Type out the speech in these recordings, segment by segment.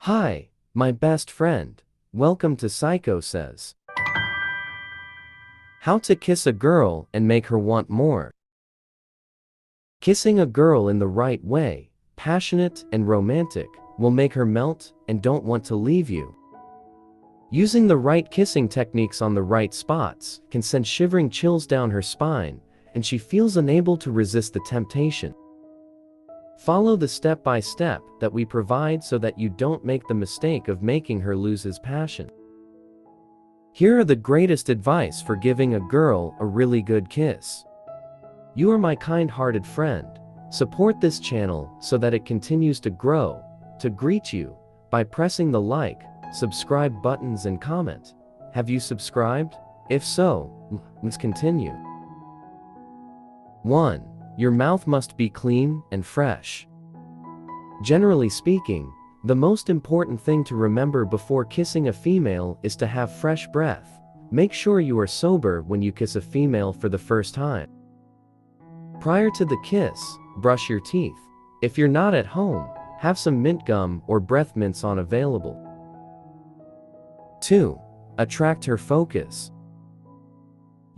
Hi, my best friend. Welcome to Psycho Says. How to kiss a girl and make her want more. Kissing a girl in the right way, passionate and romantic, will make her melt and don't want to leave you. Using the right kissing techniques on the right spots can send shivering chills down her spine, and she feels unable to resist the temptation. Follow the step-by-step that we provide so that you don't make the mistake of making her lose his passion. Here are the greatest advice for giving a girl a really good kiss. You are my kind-hearted friend. Support this channel so that it continues to grow. To greet you by pressing the like, subscribe buttons and comment. Have you subscribed? If so, let's continue. 1. Your mouth must be clean and fresh. Generally speaking, the most important thing to remember before kissing a female is to have fresh breath. Make sure you are sober when you kiss a female for the first time. Prior to the kiss, brush your teeth. If you're not at home, have some mint gum or breath mints on available. 2. Attract her focus.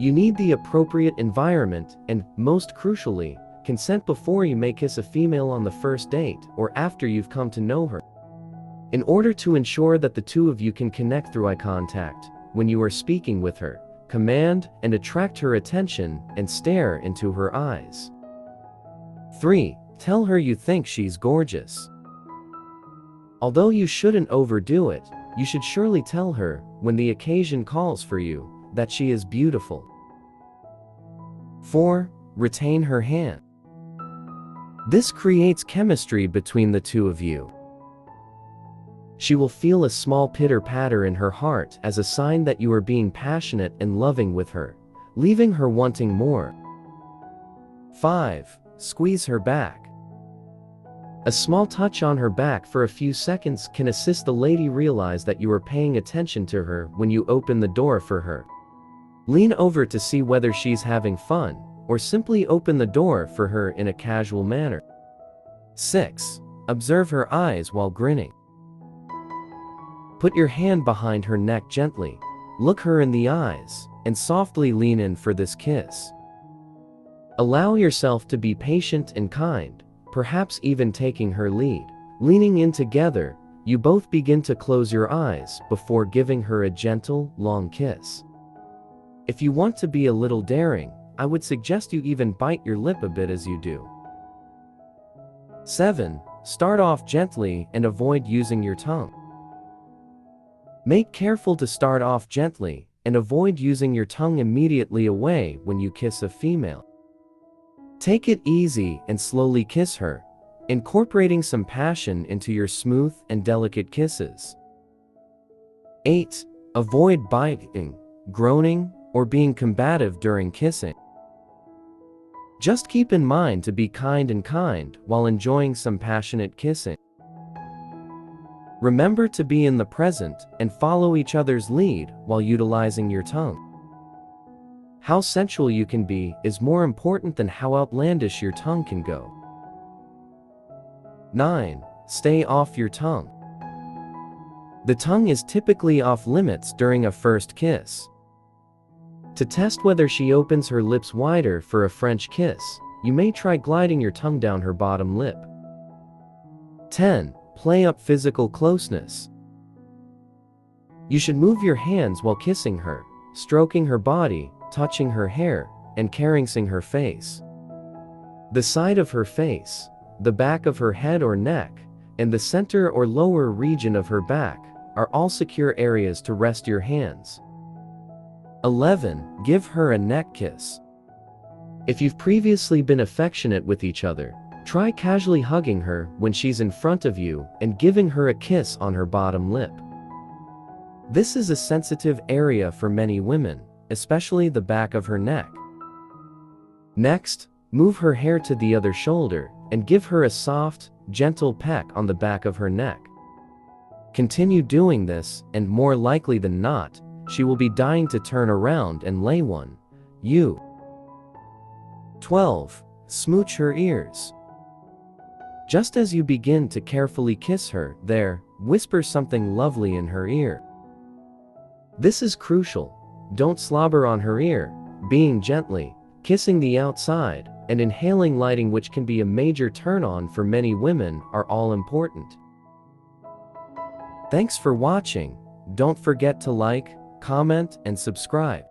You need the appropriate environment and, most crucially, consent before you may kiss a female on the first date or after you've come to know her. In order to ensure that the two of you can connect through eye contact, when you are speaking with her, command and attract her attention and stare into her eyes. 3. Tell her you think she's gorgeous. Although you shouldn't overdo it, you should surely tell her, when the occasion calls for you, that she is beautiful. 4. Retain her hand. This creates chemistry between the two of you. She will feel a small pitter-patter in her heart as a sign that you are being passionate and loving with her, leaving her wanting more. 5. Squeeze her back. A small touch on her back for a few seconds can assist the lady realize that you are paying attention to her when you open the door for her. Lean over to see whether she's having fun, or simply open the door for her in a casual manner. 6. Observe her eyes while grinning. Put your hand behind her neck gently, look her in the eyes, and softly lean in for this kiss. Allow yourself to be patient and kind, perhaps even taking her lead. Leaning in together, you both begin to close your eyes before giving her a gentle, long kiss. If you want to be a little daring, I would suggest you even bite your lip a bit as you do. 7. Start off gently and avoid using your tongue. Make careful to start off gently and avoid using your tongue immediately away when you kiss a female. Take it easy and slowly kiss her, incorporating some passion into your smooth and delicate kisses. 8. Avoid biting, groaning, or being combative during kissing. Just keep in mind to be kind while enjoying some passionate kissing. Remember to be in the present and follow each other's lead while utilizing your tongue. How sensual you can be is more important than how outlandish your tongue can go. 9. Stay off your tongue. The tongue is typically off limits during a first kiss. To test whether she opens her lips wider for a French kiss, you may try gliding your tongue down her bottom lip. 10. Play up physical closeness. You should move your hands while kissing her, stroking her body, touching her hair, and caressing her face. The side of her face, the back of her head or neck, and the center or lower region of her back are all secure areas to rest your hands. 11. Give her a neck kiss. If you've previously been affectionate with each other, try casually hugging her when she's in front of you and giving her a kiss on her bottom lip. This is a sensitive area for many women, especially the back of her neck. Next, move her hair to the other shoulder and give her a soft, gentle peck on the back of her neck. Continue doing this, and more likely than not, she will be dying to turn around and lay one. 12. Smooch her ears. Just as you begin to carefully kiss her, there, whisper something lovely in her ear. This is crucial. Don't slobber on her ear. Being gently, kissing the outside, and inhaling lighting, which can be a major turn-on for many women, are all important. Thanks for watching. Don't forget to like, comment, and subscribe.